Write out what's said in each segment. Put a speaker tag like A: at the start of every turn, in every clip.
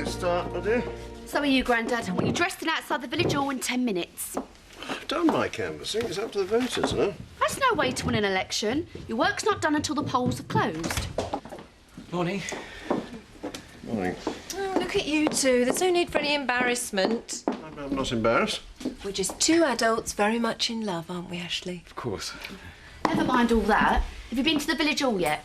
A: Let's start, my dear.
B: So are you, Grandad. Well, you're dressed in outside the village hall in 10 minutes.
A: I've done my canvassing. It's up to the voters, no?
B: That's no way to win an election. Your work's not done until the polls have closed.
C: Morning.
A: Morning.
D: Oh, look at you two. There's no need for any embarrassment.
A: I'm not embarrassed.
D: We're just two adults very much in love, aren't we, Ashley?
C: Of course.
B: Never mind all that. Have you been to the village hall yet?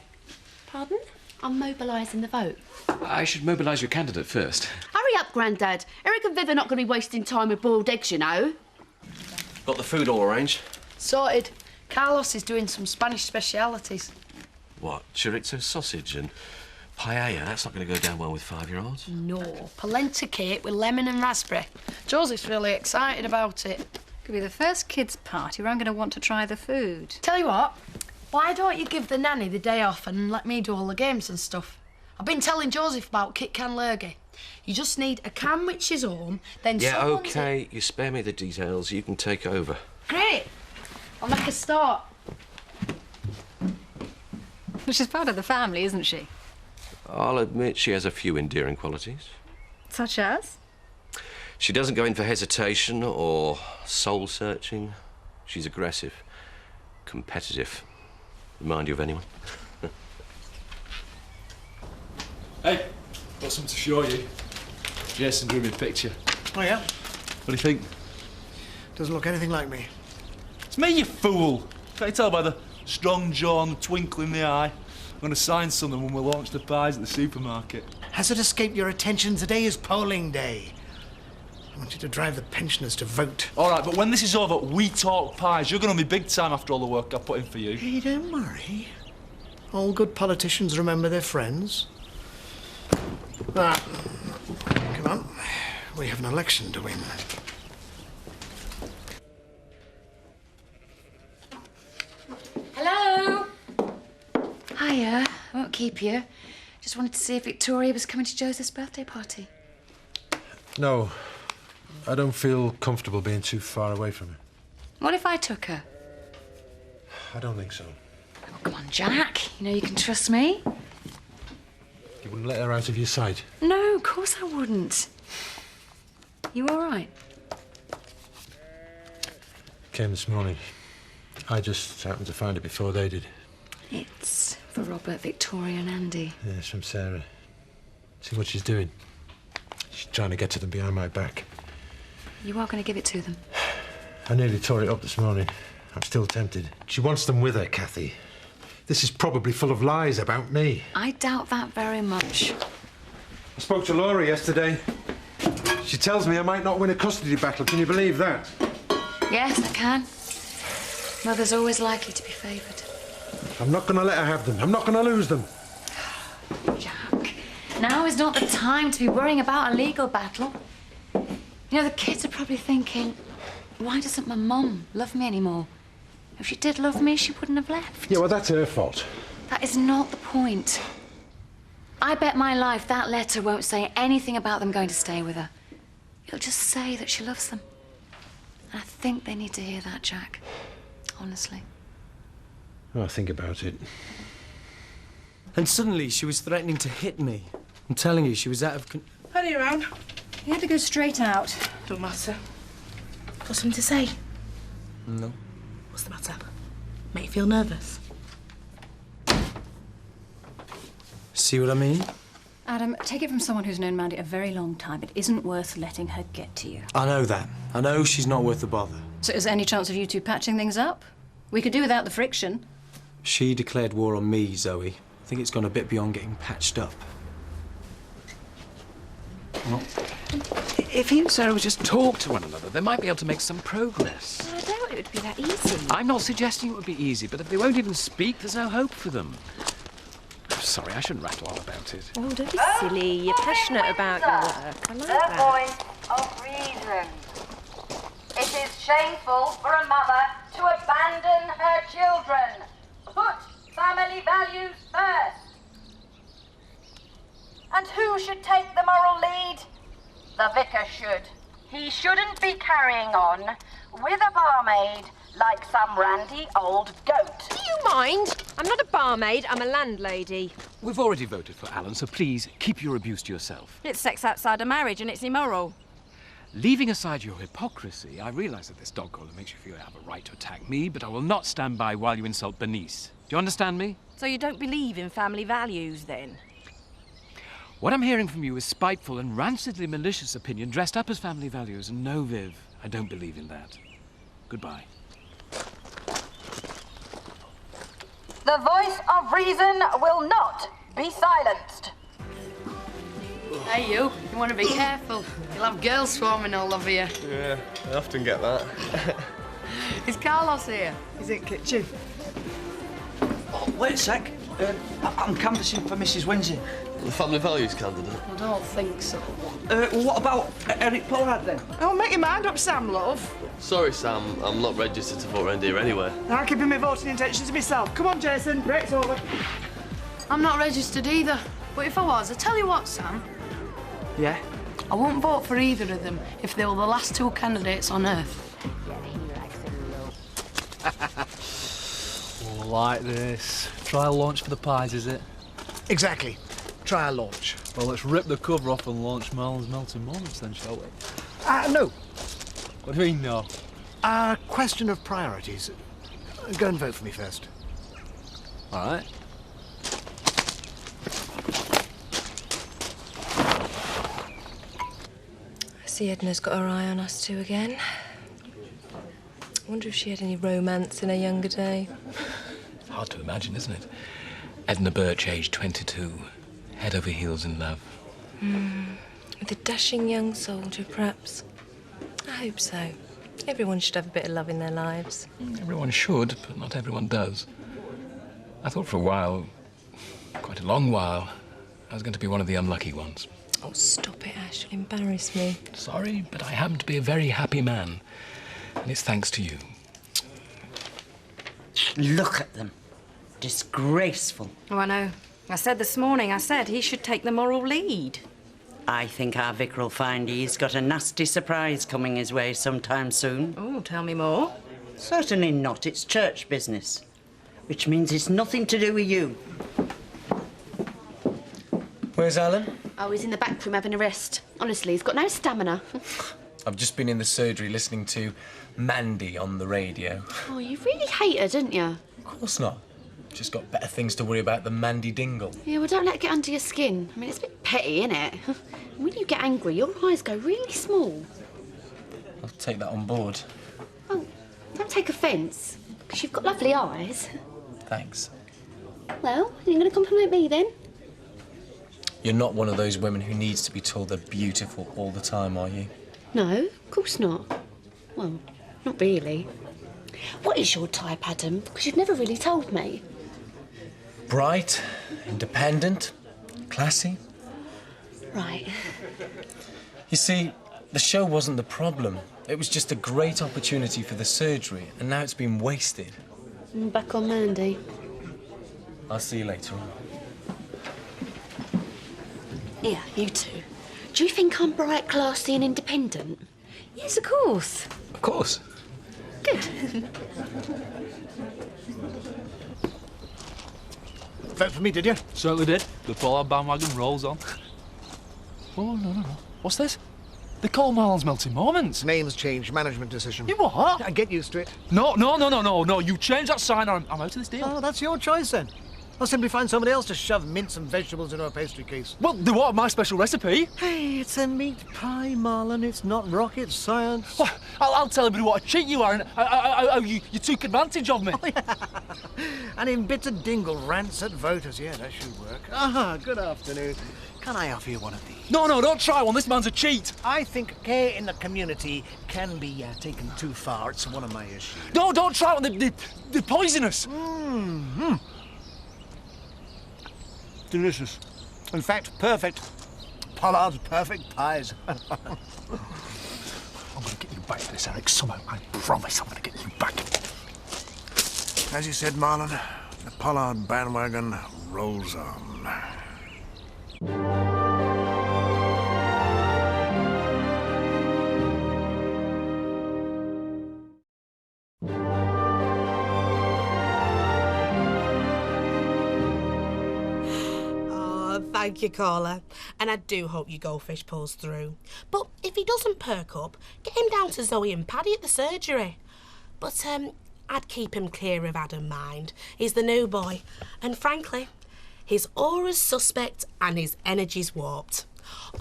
D: Pardon?
B: I'm mobilising the vote.
C: I should mobilise your candidate first.
B: Hurry up, Grandad. Eric and Viv are not going to be wasting time with boiled eggs, you know.
A: Got the food all arranged?
E: Sorted. Carlos is doing some Spanish specialities.
A: What? Chorizo sausage and paella? That's not going to go down well with 5-year-olds.
E: No, polenta cake with lemon and raspberry. Joseph's really excited about it.
F: Could be the first kids' party where I'm going to want to try the food.
E: Tell you what, why don't you give the nanny the day off and let me do all the games and stuff? I've been telling Joseph about Kit Can Lurgy. You just need a can which is home, then
A: Yeah,
E: someone's
A: OK. You spare me the details. You can take over.
E: Great. I'll make a start.
F: She's part of the family, isn't she?
A: I'll admit she has a few endearing qualities.
F: Such as?
A: She doesn't go in for hesitation or soul-searching. She's aggressive, competitive. Remind you of anyone?
G: Hey, got something to show you. Jason drew me a picture.
H: Oh, yeah?
G: What do you think?
H: Doesn't look anything like me.
G: It's me, you fool! Can't you tell by the strong jaw and the twinkle in the eye? I'm going to sign something when we launch the pies at the supermarket.
H: Has it escaped your attention? Today is polling day. I want you to drive the pensioners to vote.
G: All right, but when this is over, we talk pies. You're going to be big time after all the work I put in for you.
H: Hey, don't worry. All good politicians remember their friends. Right. Come on. We have an election to win.
B: Hello? Hiya. I won't keep you. Just wanted to see if Victoria was coming to Joseph's birthday party.
I: No. I don't feel comfortable being too far away from her.
B: What if I took her?
I: I don't think so.
B: Oh, come on, Jack. You know you can trust me.
I: You wouldn't let her out of your sight?
B: No, of course I wouldn't. You all right?
I: Came this morning. I just happened to find it before they did.
B: It's for Robert, Victoria and Andy.
I: Yeah, it's from Sarah. See what she's doing? She's trying to get to them behind my back.
B: You are going to give it to them?
I: I nearly tore it up this morning. I'm still tempted. She wants them with her, Kathy. This is probably full of lies about me.
B: I doubt that very much.
I: I spoke to Laura yesterday. She tells me I might not win a custody battle. Can you believe that?
B: Yes, I can. Mother's always likely to be favoured.
I: I'm not going to let her have them. I'm not going to lose them.
B: Jack, now is not the time to be worrying about a legal battle. You know, the kids are probably thinking, why doesn't my mum love me anymore? If she did love me, she wouldn't have left.
I: Yeah, well, that's her fault.
B: That is not the point. I bet my life that letter won't say anything about them going to stay with her. It'll just say that she loves them. And I think they need to hear that, Jack. Honestly.
I: Oh, I'll think about it.
J: And suddenly she was threatening to hit me. I'm telling you, she was out of
E: Hurry around.
F: You had to go straight out.
E: Don't matter. Got something to say?
J: No.
E: What's the matter? Make you feel nervous?
J: See what I mean?
F: Adam, take it from someone who's known Mandy a very long time. It isn't worth letting her get to you.
J: I know that. I know she's not worth the bother.
F: So is there any chance of you two patching things up? We could do without the friction.
J: She declared war on me, Zoe. I think it's gone a bit beyond getting patched up.
C: Well, if he and Sarah would just talk to one another, they might be able to make some progress.
B: I doubt it would be that easy.
C: I'm not suggesting it would be easy, but if they won't even speak, there's no hope for them. I'm sorry, I shouldn't rattle on about it.
D: Oh, don't be silly. You're passionate about your work. I like that.
K: The voice of reason. It is shameful for a mother to abandon her children. Put family values first. And who should take the moral lead? The vicar should. He shouldn't be carrying on with a barmaid, like some randy old goat.
D: Do you mind? I'm not a barmaid, I'm a landlady.
C: We've already voted for Alan, so please keep your abuse to yourself.
L: It's sex outside of marriage and it's immoral.
C: Leaving aside your hypocrisy, I realise that this dog collar makes you feel you have a right to attack me, but I will not stand by while you insult Bernice. Do you understand me?
L: So you don't believe in family values, then?
C: What I'm hearing from you is spiteful and rancidly malicious opinion dressed up as family values, and no, Viv, I don't believe in that. Goodbye.
K: The voice of reason will not be silenced.
E: Hey, you want to be careful. You'll have girls swarming all over you.
M: Yeah, I often get that.
E: Is Carlos here? He's in kitchen.
N: Oh, wait a sec. I'm canvassing for Mrs. Windsor.
M: The family values candidate?
E: I don't think so.
N: What about Eric Pollard, then?
E: Oh, make your mind up, Sam, love.
M: Sorry, Sam, I'm not registered to vote round here anyway.
E: I'm keeping my voting intentions to myself. Come on, Jason, break's over. I'm not registered either. But if I was, I tell you what, Sam.
N: Yeah?
E: I won't vote for either of them if they were the last two candidates on Earth.
G: Like this. Trial launch for the pies, is it?
H: Exactly. Trial launch.
G: Well, let's rip the cover off and launch Marlon's melting moments then, shall we?
H: No.
G: What do you mean, no?
H: Question of priorities. Go and vote for me first.
G: All right.
D: I see Edna's got her eye on us two again. I wonder if she had any romance in her younger day.
C: Hard to imagine, isn't it? Edna Birch, aged 22, head over heels in love.
D: With a dashing young soldier, perhaps. I hope so. Everyone should have a bit of love in their lives.
C: Everyone should, but not everyone does. I thought for a while, quite a long while, I was going to be one of the unlucky ones.
D: Oh, stop it, Ash. You'll embarrass me.
C: Sorry, but I happen to be a very happy man. And it's thanks to you.
N: Look at them. Disgraceful.
L: Oh, I know. I said this morning, he should take the moral lead.
N: I think our vicar will find he's got a nasty surprise coming his way sometime soon.
L: Oh, tell me more.
N: Certainly not. It's church business. Which means it's nothing to do with you.
O: Where's Alan?
P: Oh, he's in the back room having a rest. Honestly, he's got no stamina.
O: I've just been in the surgery listening to Mandy on the radio.
P: Oh, you really hate her, didn't you?
O: Of course not. Just got better things to worry about than Mandy Dingle.
P: Yeah, well, don't let it get under your skin. I mean, it's a bit petty, isn't it? When you get angry, your eyes go really small.
O: I'll take that on board.
P: Oh, don't take offence, because you've got lovely eyes.
O: Thanks.
P: Well, you're going to compliment me then?
O: You're not one of those women who needs to be told they're beautiful all the time, are you?
P: No, of course not. Well, not really. What is your type, Adam? Because you've never really told me.
O: Bright, independent, classy.
P: Right.
O: You see, the show wasn't the problem. It was just a great opportunity for the surgery, and now it's been wasted.
P: I'm back on Mandy.
O: I'll see you later on.
P: Yeah, you too. Do you think I'm bright, classy and independent?
D: Yes, of course.
O: Of course.
P: Good.
H: Vote for me, did you?
G: Certainly did. The Pollard bandwagon rolls on. Oh, no. What's this? They call Marlon's melting moments.
H: Name's changed. Management decision.
G: You what?
H: I get used to it.
G: No. You change that sign or I'm out of this deal.
H: Oh, that's your choice then. I'll simply find somebody else to shove mince and vegetables into a pastry case.
G: Well, they want my special recipe.
H: Hey, it's a meat pie, Marlon. It's not rocket science.
G: Well, I'll tell everybody what a cheat you are and how you took advantage of me.
H: Oh, yeah. An embittered dingle rants at voters. Yeah, that should work. Good afternoon. Can I offer you one of these?
G: No, don't try one. This man's a cheat.
H: I think care in the community can be taken too far. It's one of my issues.
G: No, don't try one. They're poisonous.
H: Mm-hmm. Delicious. In fact, perfect. Pollard's perfect pies.
G: I'm going to get you back for this, Eric. Somehow, I promise I'm going to get you back.
H: As you said, Marlon, the Pollard bandwagon rolls on.
Q: Thank you, caller. And I do hope your goldfish pulls through. But if he doesn't perk up, get him down to Zoe and Paddy at the surgery. But, I'd keep him clear of Adam, mind. He's the new boy. And frankly, his aura's suspect and his energy's warped.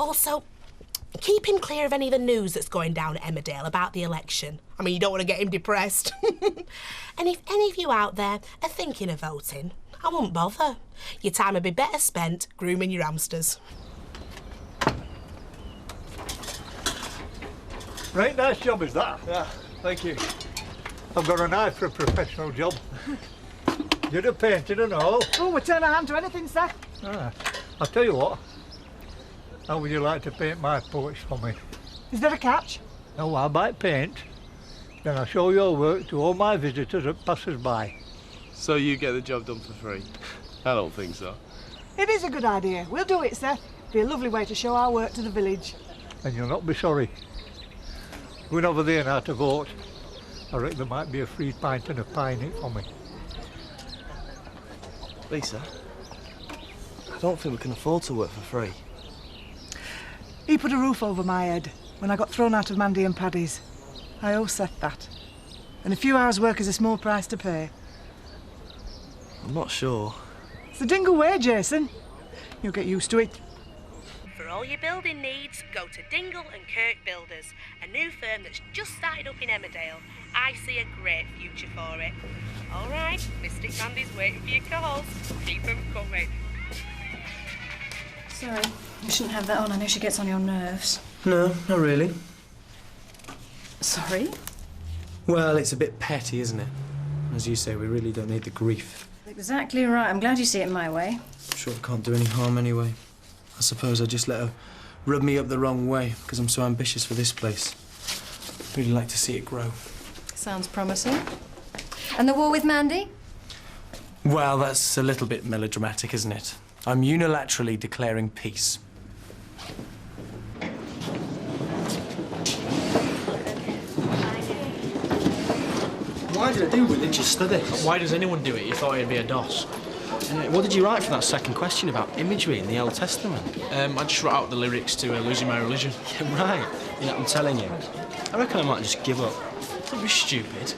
Q: Also, keep him clear of any of the news that's going down at Emmerdale about the election. I mean, you don't want to get him depressed. And if any of you out there are thinking of voting, I won't bother. Your time would be better spent grooming your hamsters.
R: Right, nice job is that.
G: Yeah, thank you.
R: I've got an eye for a professional job. You'd have painted and all.
S: Oh, we turn our hand to anything, sir.
R: Ah, I'll tell you what. How would you like to paint my porch for me?
S: Is there a catch?
R: No, I might paint. Then I'll show your work to all my visitors that passers by.
M: So you get the job done for free? I don't think so.
S: It is a good idea. We'll do it, sir. Be a lovely way to show our work to the village.
R: And you'll not be sorry. Going over there now to vote. I reckon there might be a free pint and a pie in it for me.
M: Lisa, I don't think we can afford to work for free.
S: He put a roof over my head when I got thrown out of Mandy and Paddy's. I owe Seth that. And a few hours' work is a small price to pay.
M: I'm not sure.
S: It's the Dingle way, Jason. You'll get used to it.
Q: For all your building needs, go to Dingle and Kirk Builders, a new firm that's just started up in Emmerdale. I see a great future for it. All right, Mystic Mandy's waiting for your calls. Keep them coming.
F: Sorry, you shouldn't have that on. I know she gets on your nerves.
J: No, not really.
F: Sorry?
J: Well, it's a bit petty, isn't it? As you say, we really don't need the grief.
F: Exactly right. I'm glad you see it my way.
J: Sure it can't do any harm anyway. I suppose I just let her rub me up the wrong way because I'm so ambitious for this place. Really like to see it grow.
F: Sounds promising. And the war with Mandy?
J: Well, that's a little bit melodramatic, isn't it? I'm unilaterally declaring peace.
T: Why did I do religious studies?
U: Why does anyone do it? You thought it'd be a DOS.
T: What did you write for that second question about imagery in the Old Testament?
U: I just wrote out the lyrics to Losing My Religion.
T: Yeah, right. Yeah, I'm telling you. I reckon I might just give up.
U: Don't be stupid.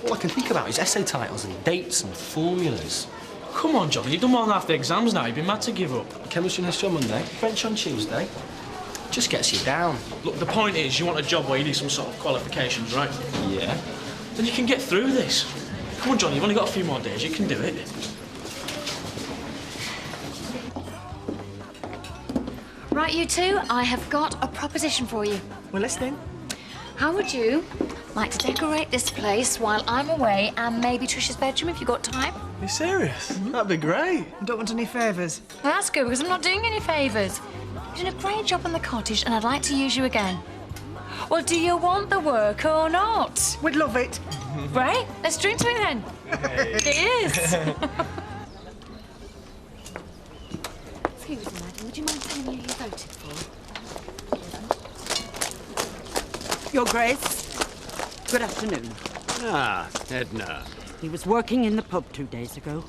T: All I can think about is essay titles and dates and formulas.
U: Come on, Johnny, you've done more than half the exams now. You'd be mad to give up.
T: Chemistry next on Monday, French on Tuesday. Just gets you down.
U: Look, the point is you want a job where you need some sort of qualifications, right?
T: Yeah.
U: Then you can get through this. Come on, Johnny, you've only got a few more days. You can do it.
B: Right, you two, I have got a proposition for you.
S: We're listening.
B: How would you like to decorate this place while I'm away and maybe Trish's bedroom if you've got time?
U: You serious? That'd be great.
S: I don't want any favours.
B: Well, that's good because I'm not doing any favours. You've done a great job on the cottage and I'd like to use you again. Well, do you want the work or not?
S: We'd love it.
B: Right, let's drink to it then. It is. Excuse me, madam, would you mind telling me who you voted for?
N: Your Grace, good afternoon.
V: Ah, Edna.
N: He was working in the pub 2 days ago.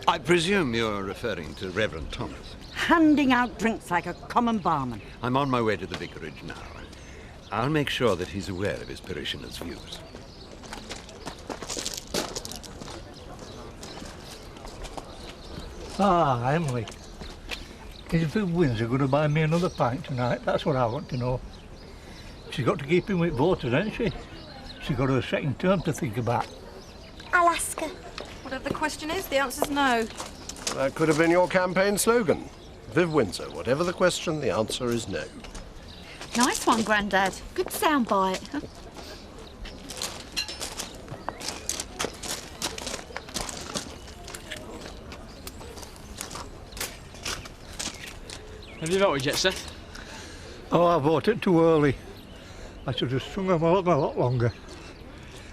V: I presume you're referring to Reverend Thomas.
N: Handing out drinks like a common barman.
V: I'm on my way to the vicarage now. I'll make sure that he's aware of his parishioners' views.
R: Ah, Emily. Is Viv Windsor going to buy me another pint tonight? That's what I want to know. She's got to keep in with voters, hasn't she? She's got her second term to think about.
W: I'll ask her.
L: Whatever the question is, the answer's no.
X: That could have been your campaign slogan. Viv Windsor, whatever the question, the answer is no.
P: Nice one, Grandad. Good soundbite.
U: Have you voted yet, Seth?
R: Oh, I voted too early. I should have strung them along a lot longer.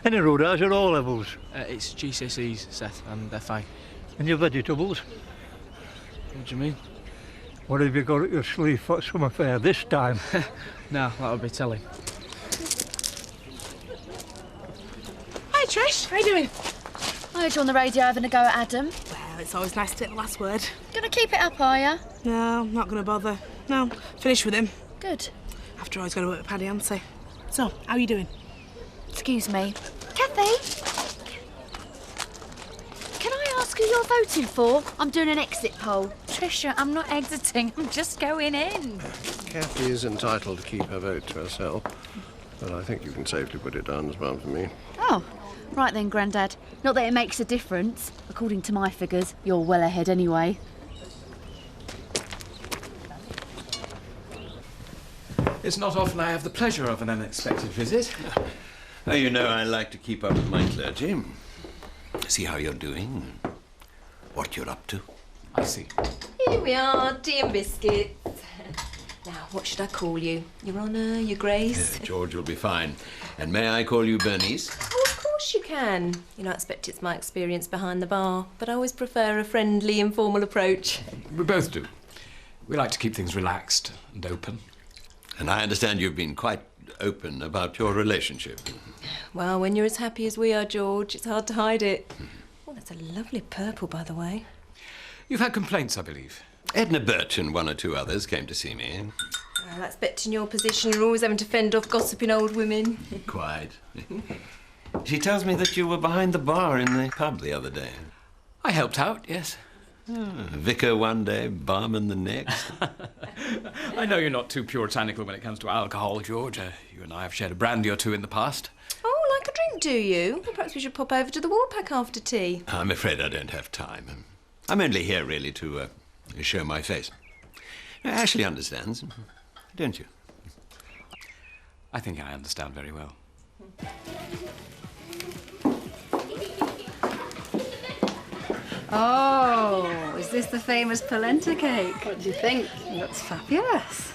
R: Any road has your O levels.
U: It's GCSEs, Seth, and they're fine.
R: And your vegetables?
U: What do you mean?
R: What have you got at your sleeve for summer fair this time?
U: No, that would be telly.
E: Hi, Trish. How you doing? I heard you on the radio having a go at Adam.
Q: Well, it's always nice to take the last word.
E: Gonna keep it up, are ya?
Q: No, not gonna bother. No, finish with him.
E: Good.
Q: After all, he's got to work with Paddy, hasn't he? So, how are you doing?
B: Excuse me.
W: Kathy? Can I ask who you're voting for? I'm doing an exit poll.
B: Tricia, I'm not exiting. I'm just going in.
X: Kathy is entitled to keep her vote to herself, but I think you can safely put it down as one for me.
P: Oh, right then, Grandad. Not that it makes a difference. According to my figures, you're well ahead anyway.
A: It's not often I have the pleasure of an unexpected visit.
V: Well, you know, I like to keep up with my clergy. See how you're doing, what you're up to.
A: I see.
D: Here we are, tea and biscuits. Now, what should I call you? Your Honour, Your Grace?
V: George will be fine. And may I call you Bernice?
D: Oh, of course you can. You know, I expect it's my experience behind the bar, but I always prefer a friendly, informal approach.
A: We both do. We like to keep things relaxed and open.
V: And I understand you've been quite open about your relationship.
D: Well, when you're as happy as we are, George, it's hard to hide it. Oh, that's a lovely purple, by the way.
A: You've had complaints, I believe.
V: Edna Birch and one or two others came to see me.
D: Well, that's better in your position. You're always having to fend off gossiping old women.
V: Quite. She tells me that you were behind the bar in the pub the other day.
A: I helped out, yes.
V: Vicar one day, barman the next.
A: I know you're not too puritanical when it comes to alcohol, George. You and I have shared a brandy or two in the past.
D: Oh, like a drink, do you? Well, perhaps we should pop over to the Warpack after tea.
V: I'm afraid I don't have time. I'm only here, really, to show my face. Ashley understands, don't you?
A: I think I understand very well.
F: Oh, is this the famous polenta cake?
E: What do you think?
F: It looks fabulous.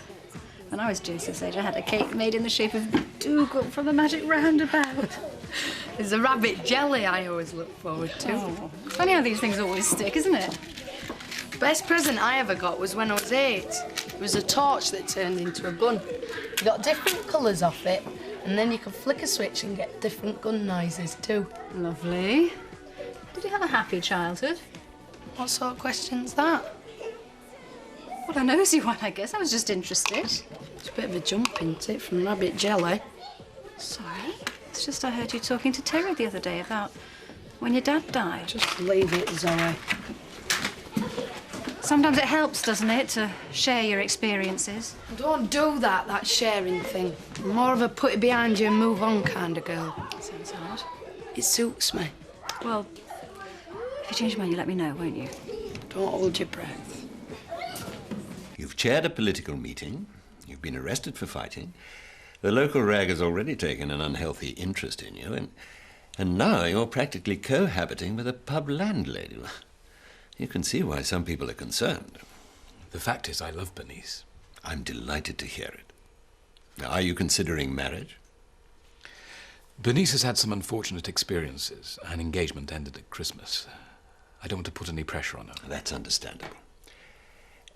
F: When I was Joseph's age, I had a cake made in the shape of Dougal from the Magic Roundabout.
E: There's a rabbit jelly I always look forward to.
F: Oh, funny how these things always stick, isn't it?
E: Best present I ever got was when I was 8. It was a torch that turned into a gun. You got different colours off it, and then you could flick a switch and get different gun noises too.
F: Lovely. Did you have a happy childhood?
E: What sort of question's that?
F: Well, a nosy one, I guess. I was just interested.
E: It's a bit of a jump, isn't it, from rabbit jelly?
F: Sorry. It's just I heard you talking to Terry the other day about when your dad died.
E: Just leave it, Zoe.
F: Sometimes it helps, doesn't it, to share your experiences?
E: Don't do that sharing thing. I'm more of a put it behind you and move on kind of girl.
F: Sounds hard.
E: It suits me.
F: Well, if you change your mind, you let me know, won't you?
E: Don't hold your breath.
V: You've chaired a political meeting. You've been arrested for fighting. The local rag has already taken an unhealthy interest in you, and now you're practically cohabiting with a pub landlady. You can see why some people are concerned.
A: The fact is, I love Bernice.
V: I'm delighted to hear it. Now, are you considering marriage?
A: Bernice has had some unfortunate experiences. An engagement ended at Christmas. I don't want to put any pressure on her.
V: That's understandable.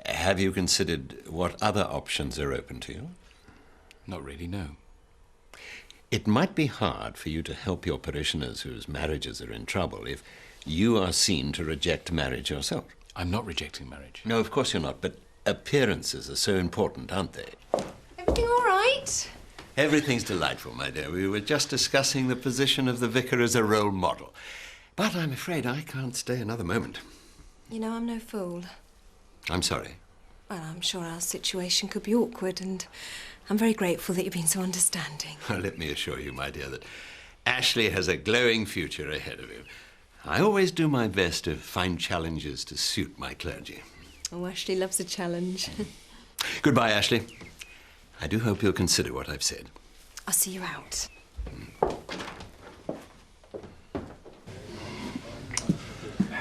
V: Have you considered what other options are open to you?
A: Not really, no.
V: It might be hard for you to help your parishioners whose marriages are in trouble if you are seen to reject marriage yourself.
A: I'm not rejecting marriage.
V: No, of course you're not, but appearances are so important, aren't they?
D: Everything all right?
V: Everything's delightful, my dear. We were just discussing the position of the vicar as a role model. But I'm afraid I can't stay another moment.
D: You know, I'm no fool.
V: I'm sorry.
D: Well, I'm sure our situation could be awkward, and I'm very grateful that you've been so understanding.
V: Well, let me assure you, my dear, that Ashley has a glowing future ahead of him. I always do my best to find challenges to suit my clergy.
D: Oh, Ashley loves a challenge.
V: Goodbye, Ashley. I do hope you'll consider what I've said.
D: I'll see you out.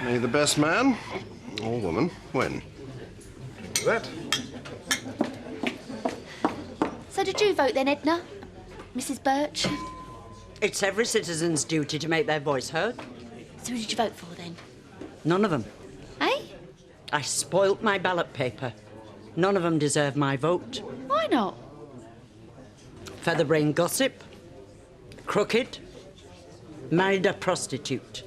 X: May the best man or woman win. That.
W: So did you vote then, Edna? Mrs. Birch?
N: It's every citizen's duty to make their voice heard.
W: So who did you vote for then?
N: None of them.
W: Eh?
N: I spoilt my ballot paper. None of them deserve my vote.
W: Why not?
N: Featherbrain gossip, crooked, married a prostitute.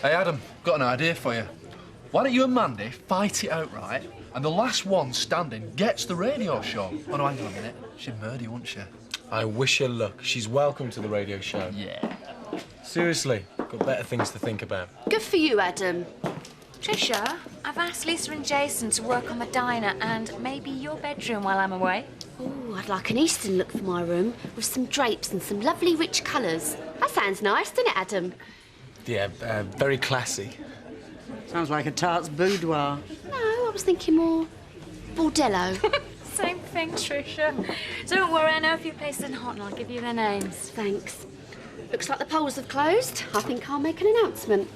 M: Hey, Adam, got an idea for you. Why don't you and Mandy fight it outright, and the last one standing gets the radio show? Oh, no, hang on a minute. She'd murder you, wouldn't she?
J: I wish her luck. She's welcome to the radio show.
M: Yeah.
J: Seriously, got better things to think about.
W: Good for you, Adam.
B: Trisha, I've asked Lisa and Jason to work on the diner and maybe your bedroom while I'm away.
P: Oh, I'd like an Eastern look for my room with some drapes and some lovely rich colours. That sounds nice, doesn't it, Adam?
J: Yeah, very classy.
N: Sounds like a tart's boudoir.
P: No, I was thinking more bordello.
B: Same thing, Trisha. Don't worry, I know a few places in Hot and I'll give you their names.
P: Thanks. Looks like the polls have closed. I think I'll make an announcement.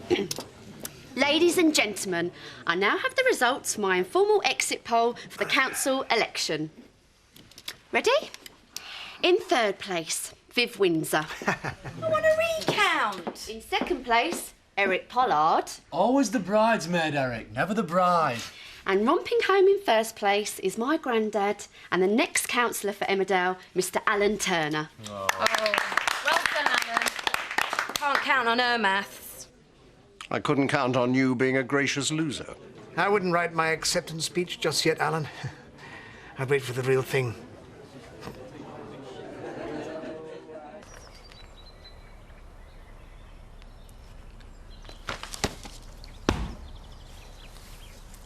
P: Ladies and gentlemen, I now have the results for my informal exit poll for the council election. Ready? In third place, Viv Windsor.
L: I want a recount.
P: In second place, Eric Pollard.
M: Always the bridesmaid, Eric, never the bride.
P: And romping home in first place is my granddad and the next councillor for Emmerdale, Mr. Alan Turner.
L: Oh, well done, Alan. Can't count on her maths.
X: I couldn't count on you being a gracious loser.
H: I wouldn't write my acceptance speech just yet, Alan. I'd wait for the real thing.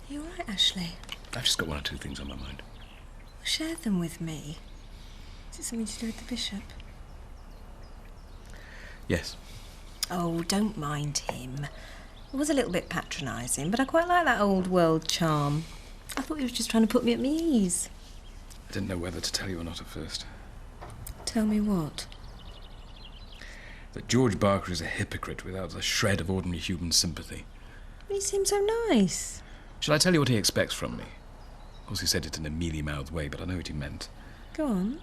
D: You all right, Ashley?
A: I've just got one or two things on my mind.
D: Share them with me. Is it something to do with the bishop?
A: Yes.
D: Oh, don't mind him. It was a little bit patronising, but I quite like that old world charm. I thought he was just trying to put me at my ease.
A: I didn't know whether to tell you or not at first.
D: Tell me what?
A: That George Barker is a hypocrite without a shred of ordinary human sympathy.
D: He seems so nice.
A: Shall I tell you what he expects from me? Of course, he said it in a mealy-mouthed way, but I know what he meant.
D: Go on.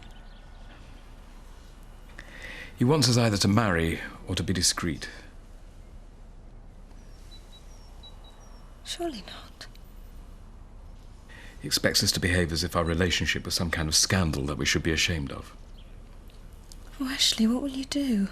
A: He wants us either to marry or to be discreet.
D: Surely not.
A: He expects us to behave as if our relationship was some kind of scandal that we should be ashamed of.
D: Oh, Ashley, what will you do?